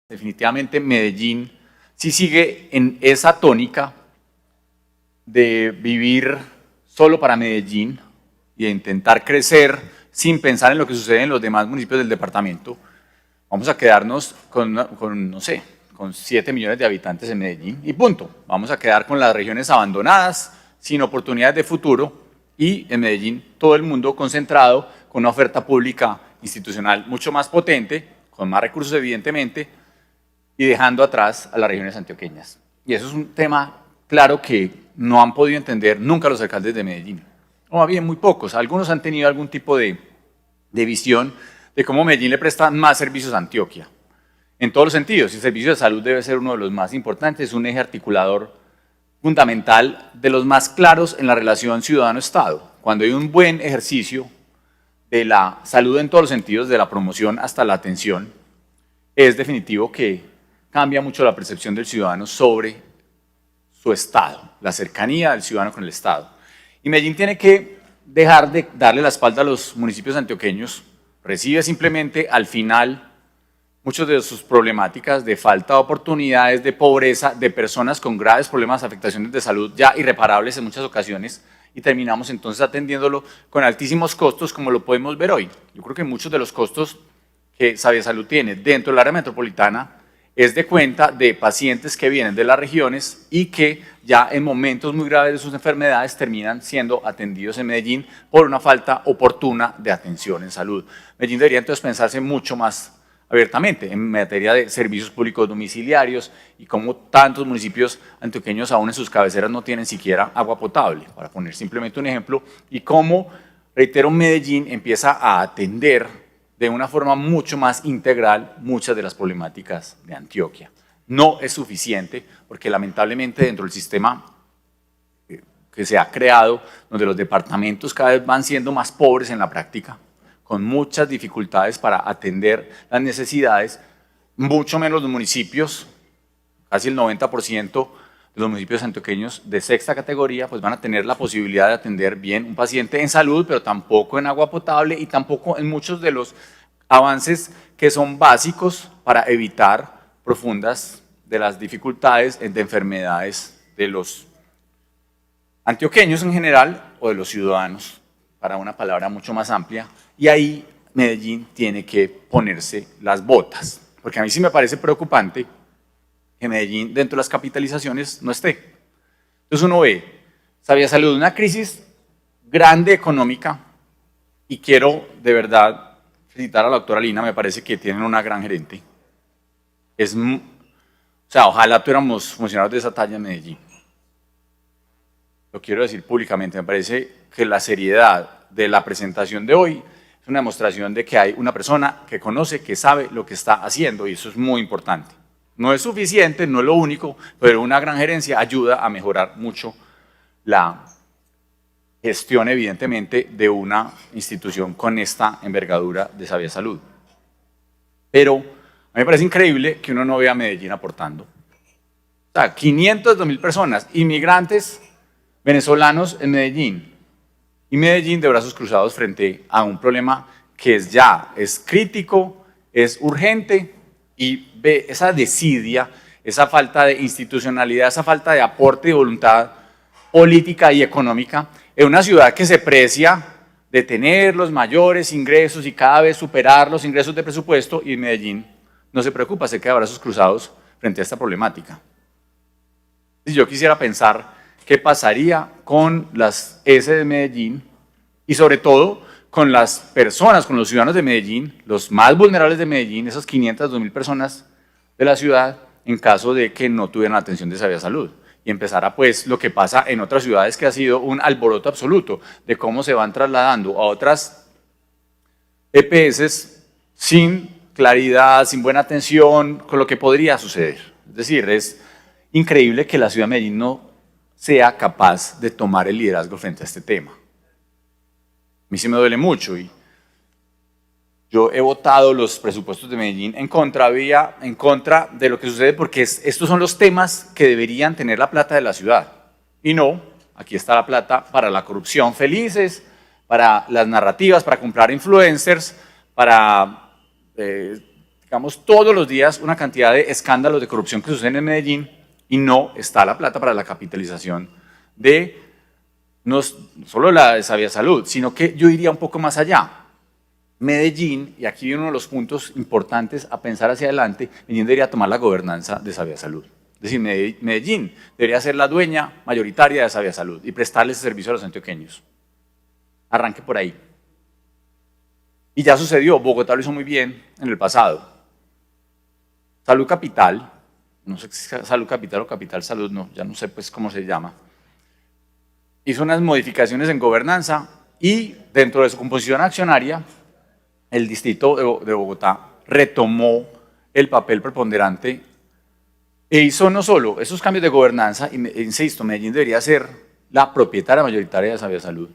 Definitivamente Medellín sí sigue en esa tónica de vivir solo para Medellín y de intentar crecer sin pensar en lo que sucede en los demás municipios del departamento. Vamos a quedarnos no sé, con 7 millones de habitantes en Medellín y punto. Vamos a quedar con las regiones abandonadas, sin oportunidades de futuro y en Medellín todo el mundo concentrado con una oferta pública institucional mucho más potente, con más recursos evidentemente, y dejando atrás a las regiones antioqueñas. Y eso es un tema claro que no han podido entender nunca los alcaldes de Medellín. O más bien muy pocos. Algunos han tenido algún tipo de visión de cómo Medellín le presta más servicios a Antioquia. En todos los sentidos. El servicio de salud debe ser uno de los más importantes, un eje articulador fundamental, de los más claros en la relación ciudadano-Estado. Cuando hay un buen ejercicio de la salud en todos los sentidos, de la promoción hasta la atención, es definitivo que cambia mucho la percepción del ciudadano sobre su Estado, la cercanía del ciudadano con el Estado. Y Medellín tiene que dejar de darle la espalda a los municipios antioqueños, recibe simplemente al final muchas de sus problemáticas de falta de oportunidades, de pobreza, de personas con graves problemas, afectaciones de salud ya irreparables en muchas ocasiones, y terminamos entonces atendiéndolo con altísimos costos, como lo podemos ver hoy. Yo creo que muchos de los costos que Sabiasalud tiene dentro del área metropolitana es de cuenta de pacientes que vienen de las regiones y que ya en momentos muy graves de sus enfermedades terminan siendo atendidos en Medellín por una falta oportuna de atención en salud. Medellín debería entonces pensarse mucho más abiertamente en materia de servicios públicos domiciliarios y cómo tantos municipios antioqueños aún en sus cabeceras no tienen siquiera agua potable, para poner simplemente un ejemplo, y cómo, reitero, Medellín empieza a atender de una forma mucho más integral muchas de las problemáticas de Antioquia. No es suficiente porque lamentablemente dentro del sistema que se ha creado, donde los departamentos cada vez van siendo más pobres en la práctica, con muchas dificultades para atender las necesidades, mucho menos los municipios, casi el 90% de los municipios antioqueños de sexta categoría, pues van a tener la posibilidad de atender bien un paciente en salud, pero tampoco en agua potable y tampoco en muchos de los avances que son básicos para evitar profundas de las dificultades de enfermedades de los antioqueños en general o de los ciudadanos, para una palabra mucho más amplia, y ahí Medellín tiene que ponerse las botas, porque a mí sí me parece preocupante que Medellín dentro de las capitalizaciones no esté. Entonces uno ve, Sabiasalud, una crisis grande económica, y quiero de verdad felicitar a la doctora Lina, me parece que tienen una gran gerente. O sea, ojalá tuviéramos funcionarios de esa talla en Medellín. Lo quiero decir públicamente, me parece que la seriedad de la presentación de hoy es una demostración de que hay una persona que conoce, que sabe lo que está haciendo, y eso es muy importante. No es suficiente, no es lo único, pero una gran gerencia ayuda a mejorar mucho la gestión, evidentemente, de una institución con esta envergadura de Sabiasalud. Pero a mí me parece increíble que uno no vea a Medellín aportando. O sea, 502.000 personas, inmigrantes venezolanos en Medellín, y Medellín de brazos cruzados frente a un problema que es crítico, es urgente, y ve esa desidia, esa falta de institucionalidad, esa falta de aporte y voluntad política y económica en una ciudad que se precia de tener los mayores ingresos y cada vez superar los ingresos de presupuesto, y Medellín no se preocupa, se queda de brazos cruzados frente a esta problemática. Si yo quisiera pensar qué pasaría con las S de Medellín y sobre todo con las personas, con los ciudadanos de Medellín, los más vulnerables de Medellín, esas 502.000 personas de la ciudad, en caso de que no tuvieran la atención de Sabiasalud. Y empezara pues lo que pasa en otras ciudades, que ha sido un alboroto absoluto de cómo se van trasladando a otras EPS sin claridad, sin buena atención, con lo que podría suceder. Es decir, es increíble que la ciudad de Medellín no sea capaz de tomar el liderazgo frente a este tema. A mí sí me duele mucho, y yo he votado los presupuestos de Medellín en contra de lo que sucede, porque estos son los temas que deberían tener la plata de la ciudad. Y no, aquí está la plata para la corrupción felices, para las narrativas, para comprar influencers, para digamos, todos los días una cantidad de escándalos de corrupción que suceden en Medellín y no está la plata para la capitalización de no solo la de Sabia Salud, sino que yo iría un poco más allá. Medellín, y aquí viene uno de los puntos importantes a pensar hacia adelante, Medellín debería tomar la gobernanza de Sabia Salud. Es decir, Medellín debería ser la dueña mayoritaria de Sabia Salud y prestarle ese servicio a los antioqueños. Arranque por ahí. Y ya sucedió, Bogotá lo hizo muy bien en el pasado. Salud Capital, no sé si es Salud Capital o Capital Salud, no, ya no sé pues cómo se llama, hizo unas modificaciones en gobernanza y dentro de su composición accionaria, el distrito de Bogotá retomó el papel preponderante e hizo no solo esos cambios de gobernanza, insisto, Medellín debería ser la propietaria mayoritaria de Sabia Salud,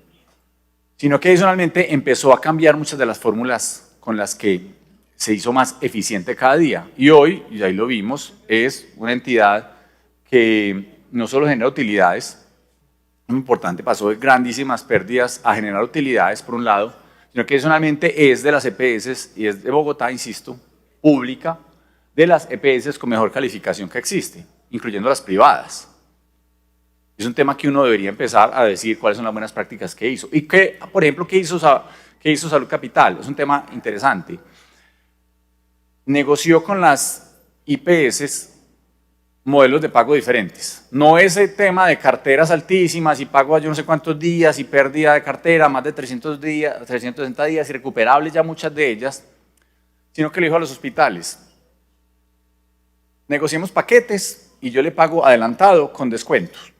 sino que adicionalmente empezó a cambiar muchas de las fórmulas con las que se hizo más eficiente cada día. Y hoy, y ahí lo vimos, es una entidad que no solo genera utilidades, muy importante, pasó de grandísimas pérdidas a generar utilidades, por un lado, sino que adicionalmente es de las EPS, y es de Bogotá, insisto, pública, de las EPS con mejor calificación que existe, incluyendo las privadas. Es un tema que uno debería empezar a decir cuáles son las buenas prácticas que hizo. Y que, por ejemplo, ¿qué hizo Salud Capital? Es un tema interesante. Negoció con las IPS modelos de pago diferentes. No ese tema de carteras altísimas y pago a yo no sé cuántos días y pérdida de cartera, más de 300 días, 360 días, irrecuperables ya muchas de ellas, sino que le dijo a los hospitales, negociemos paquetes y yo le pago adelantado con descuentos.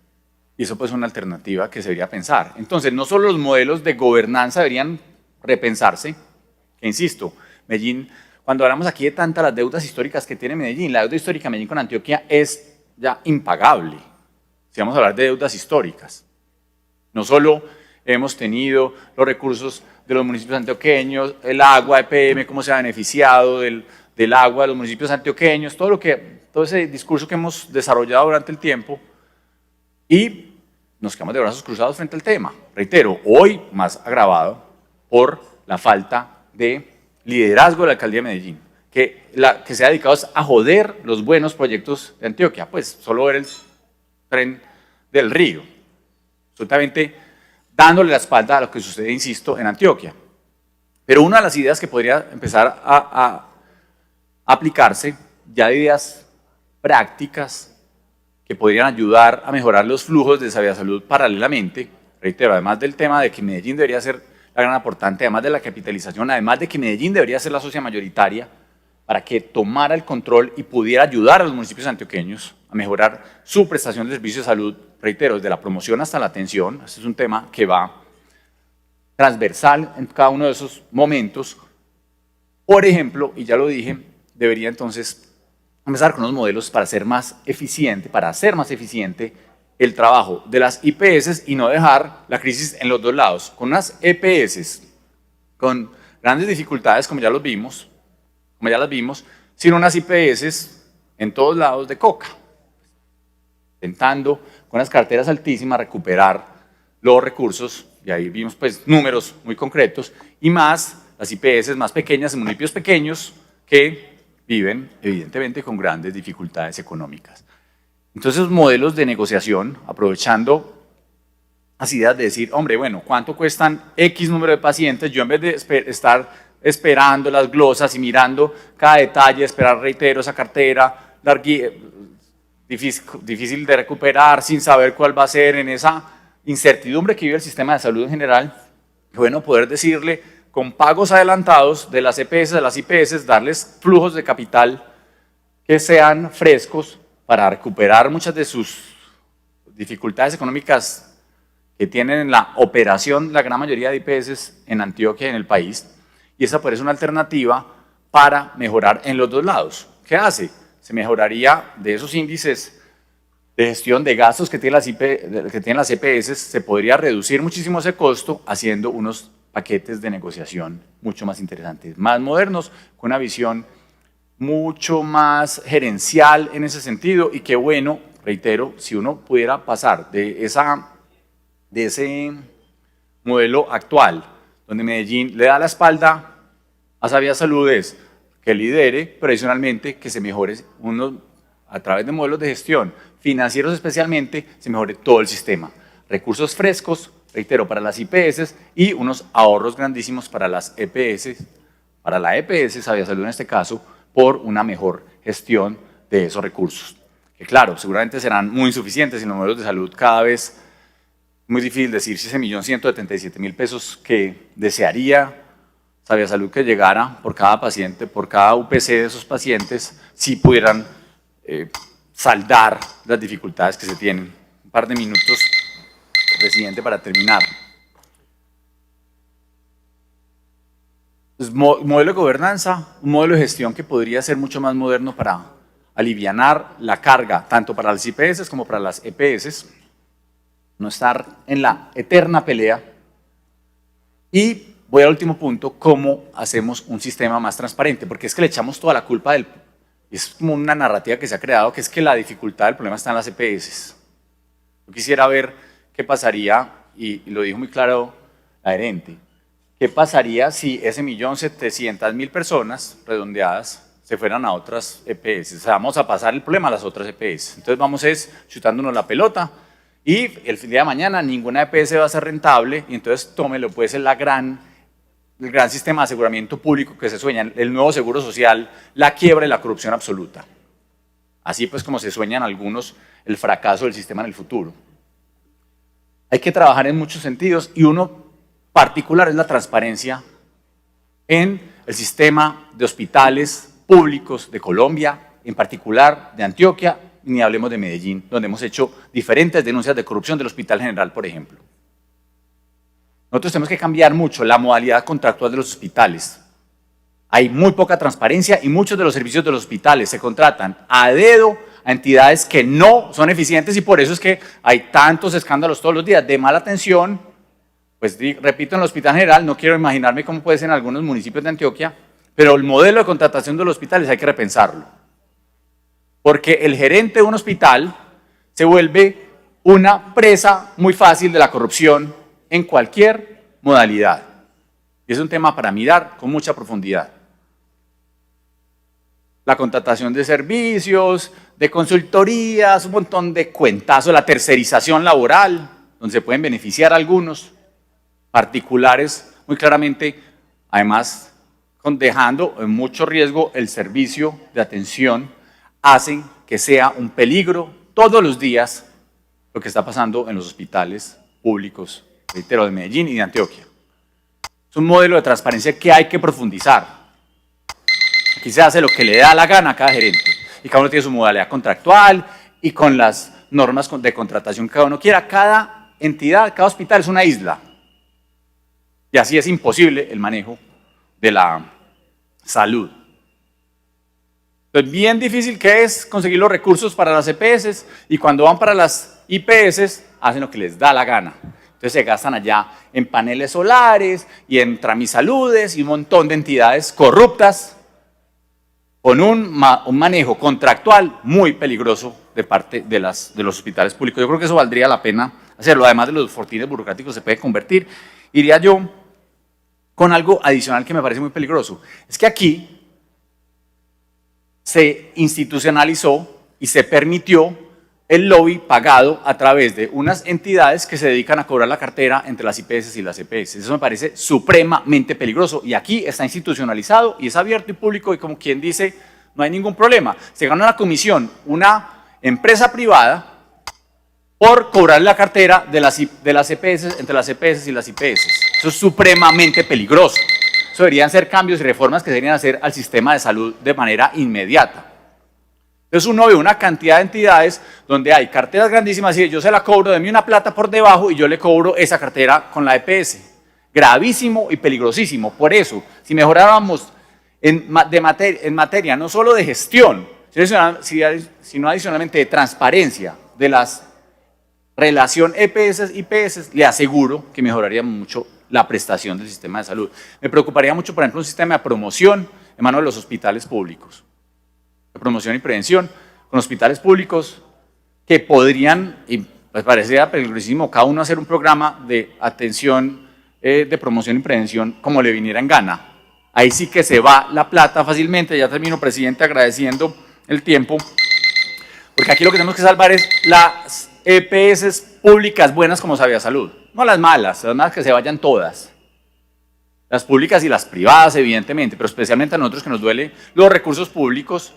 Y eso pues es una alternativa que se debería pensar. Entonces, no solo los modelos de gobernanza deberían repensarse, que insisto, Medellín, cuando hablamos aquí de tantas las deudas históricas que tiene Medellín, la deuda histórica de Medellín con Antioquia es ya impagable, si vamos a hablar de deudas históricas. No solo hemos tenido los recursos de los municipios antioqueños, el agua, EPM, cómo se ha beneficiado del agua de los municipios antioqueños, todo ese discurso que hemos desarrollado durante el tiempo, y nos quedamos de brazos cruzados frente al tema. Reitero, hoy más agravado por la falta de liderazgo de la alcaldía de Medellín, que se ha dedicado a joder los buenos proyectos de Antioquia, pues solo ver el tren del río, absolutamente dándole la espalda a lo que sucede, insisto, en Antioquia. Pero una de las ideas que podría empezar a aplicarse, ya de ideas prácticas, que podrían ayudar a mejorar los flujos de Sabia Salud paralelamente, reitero, además del tema de que Medellín debería ser la gran aportante, además de la capitalización, además de que Medellín debería ser la socia mayoritaria para que tomara el control y pudiera ayudar a los municipios antioqueños a mejorar su prestación de servicios de salud, reitero, desde la promoción hasta la atención. Este es un tema que va transversal en cada uno de esos momentos. Por ejemplo, y ya lo dije, debería entonces empezar con unos modelos para hacer más eficiente el trabajo de las IPS y no dejar la crisis en los dos lados. Con unas EPS con grandes dificultades, como ya las vimos, sino unas IPS en todos lados de coca, intentando con unas carteras altísimas recuperar los recursos, y ahí vimos pues números muy concretos, y más las IPS más pequeñas en municipios pequeños que viven evidentemente con grandes dificultades económicas. Entonces, modelos de negociación, aprovechando las ideas de decir, hombre, bueno, ¿cuánto cuestan X número de pacientes? Yo en vez de estar esperando las glosas y mirando cada detalle, esperar, reitero, esa cartera difícil de recuperar, sin saber cuál va a ser, en esa incertidumbre que vive el sistema de salud en general, bueno, poder decirle, con pagos adelantados de las EPS, de las IPS, darles flujos de capital que sean frescos para recuperar muchas de sus dificultades económicas que tienen en la operación la gran mayoría de IPS en Antioquia y en el país, y esa pues es una alternativa para mejorar en los dos lados. ¿Qué hace? Se mejoraría de esos índices de gestión de gastos que tienen las EPS, se podría reducir muchísimo ese costo haciendo unos paquetes de negociación mucho más interesantes, más modernos, con una visión mucho más gerencial en ese sentido, y qué bueno, reitero, si uno pudiera pasar de ese modelo actual, donde Medellín le da la espalda a Sabia Salud, que lidere, pero adicionalmente que se mejore a través de modelos de gestión financieros especialmente, se mejore todo el sistema. Recursos frescos, reitero, para las IPS y unos ahorros grandísimos para las EPS, para la EPS, Sabia Salud en este caso, por una mejor gestión de esos recursos. Que claro, seguramente serán muy insuficientes en los modelos de salud cada vez. Muy difícil decir si ese 1.177.000 pesos que desearía Sabia Salud que llegara por cada paciente, por cada UPC de esos pacientes, si pudieran saldar las dificultades que se tienen. Un par de minutos, presidente, para terminar. Modelo de gobernanza, un modelo de gestión que podría ser mucho más moderno para alivianar la carga, tanto para las IPS como para las EPS, no estar en la eterna pelea. Y voy al último punto, cómo hacemos un sistema más transparente, porque es que le echamos toda la culpa es como una narrativa que se ha creado, que es que la dificultad del problema está en las EPS. Yo quisiera ver qué pasaría, y lo dijo muy claro la gerente, qué pasaría si ese 1.700.000 personas redondeadas se fueran a otras EPS. O sea, vamos a pasar el problema a las otras EPS. Entonces vamos chutándonos la pelota, y el día de mañana ninguna EPS va a ser rentable, y entonces tómelo, puede ser el gran sistema de aseguramiento público que se sueña, el nuevo seguro social, la quiebra y la corrupción absoluta. Así pues como se sueñan algunos el fracaso del sistema en el futuro. Hay que trabajar en muchos sentidos y uno particular es la transparencia en el sistema de hospitales públicos de Colombia, en particular de Antioquia, ni hablemos de Medellín, donde hemos hecho diferentes denuncias de corrupción del Hospital General, por ejemplo. Nosotros tenemos que cambiar mucho la modalidad contractual de los hospitales. Hay muy poca transparencia y muchos de los servicios de los hospitales se contratan a dedo a entidades que no son eficientes, y por eso es que hay tantos escándalos todos los días de mala atención. Pues repito, en el Hospital General, no quiero imaginarme cómo puede ser en algunos municipios de Antioquia, pero el modelo de contratación de los hospitales hay que repensarlo. Porque el gerente de un hospital se vuelve una presa muy fácil de la corrupción en cualquier modalidad. Y es un tema para mirar con mucha profundidad. La contratación de servicios, de consultorías, un montón de cuentazos, la tercerización laboral, donde se pueden beneficiar algunos particulares, muy claramente, además dejando en mucho riesgo el servicio de atención, hacen que sea un peligro todos los días lo que está pasando en los hospitales públicos, reitero, de Medellín y de Antioquia. Es un modelo de transparencia que hay que profundizar. Aquí se hace lo que le da la gana a cada gerente, y cada uno tiene su modalidad contractual y con las normas de contratación que cada uno quiera. Cada entidad, cada hospital es una isla, y así es imposible el manejo de la salud. Entonces, bien difícil que es conseguir los recursos para las EPS, y cuando van para las IPS hacen lo que les da la gana. Entonces se gastan allá en paneles solares y en Tramisaludes y un montón de entidades corruptas con un manejo contractual muy peligroso de parte de los hospitales públicos. Yo creo que eso valdría la pena hacerlo. Además de los fortines burocráticos, se puede convertir, diría yo, con algo adicional que me parece muy peligroso. Es que aquí se institucionalizó y se permitió el lobby pagado a través de unas entidades que se dedican a cobrar la cartera entre las IPS y las EPS. Eso me parece supremamente peligroso, y aquí está institucionalizado y es abierto y público, y como quien dice, no hay ningún problema. Se gana una comisión, una empresa privada, por cobrar la cartera de las EPS, entre las EPS y las IPS. Eso es supremamente peligroso. Eso deberían ser cambios y reformas que se deberían hacer al sistema de salud de manera inmediata. Entonces uno ve una cantidad de entidades donde hay carteras grandísimas y yo se la cobro, deme una plata por debajo y yo le cobro esa cartera con la EPS. Gravísimo y peligrosísimo. Por eso, si mejoráramos en materia no solo de gestión, sino adicionalmente de transparencia de las relación EPS-IPS, le aseguro que mejoraría mucho la prestación del sistema de salud. Me preocuparía mucho, por ejemplo, un sistema de promoción en manos de los hospitales públicos. De promoción y prevención con hospitales públicos que podrían, y pues parecería peligrosísimo, cada uno hacer un programa de atención, de promoción y prevención como le viniera en gana. ahí sí que se va la plata fácilmente. Ya termino, presidente, agradeciendo el tiempo, porque aquí lo que tenemos que salvar es las EPS públicas buenas como Sabia Salud, no las malas que se vayan todas. Las públicas y las privadas, evidentemente, pero especialmente a nosotros que nos duele los recursos públicos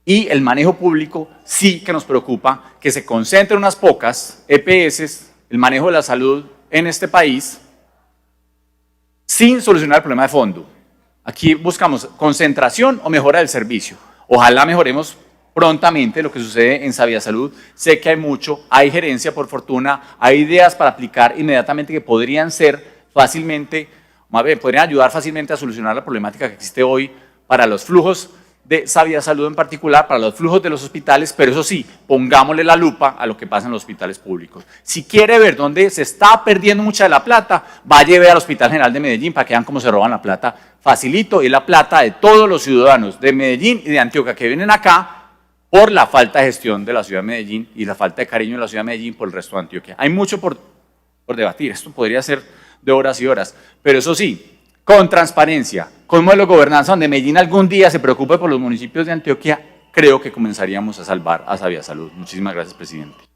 y el manejo público, sí que nos preocupa que se concentren unas pocas EPS, el manejo de la salud en este país, sin solucionar el problema de fondo. Aquí buscamos concentración o mejora del servicio. Ojalá mejoremos prontamente lo que sucede en Sabia Salud. Sé que hay mucho, hay gerencia por fortuna, hay ideas para aplicar inmediatamente que podrían ser fácilmente, podrían ayudar fácilmente a solucionar la problemática que existe hoy para los flujos de Sabia Salud en particular, para los flujos de los hospitales, pero eso sí, pongámosle la lupa a lo que pasa en los hospitales públicos. Si quiere ver dónde se está perdiendo mucha de la plata, vaya a ver al Hospital General de Medellín para que vean cómo se roban la plata. Facilito, es la plata de todos los ciudadanos de Medellín y de Antioquia que vienen acá por la falta de gestión de la ciudad de Medellín y la falta de cariño de la ciudad de Medellín por el resto de Antioquia. Hay mucho por debatir, esto podría ser de horas y horas, pero eso sí, con transparencia, con modelo de gobernanza, donde Medellín algún día se preocupe por los municipios de Antioquia, creo que comenzaríamos a salvar a Sabia Salud. Muchísimas gracias, presidente.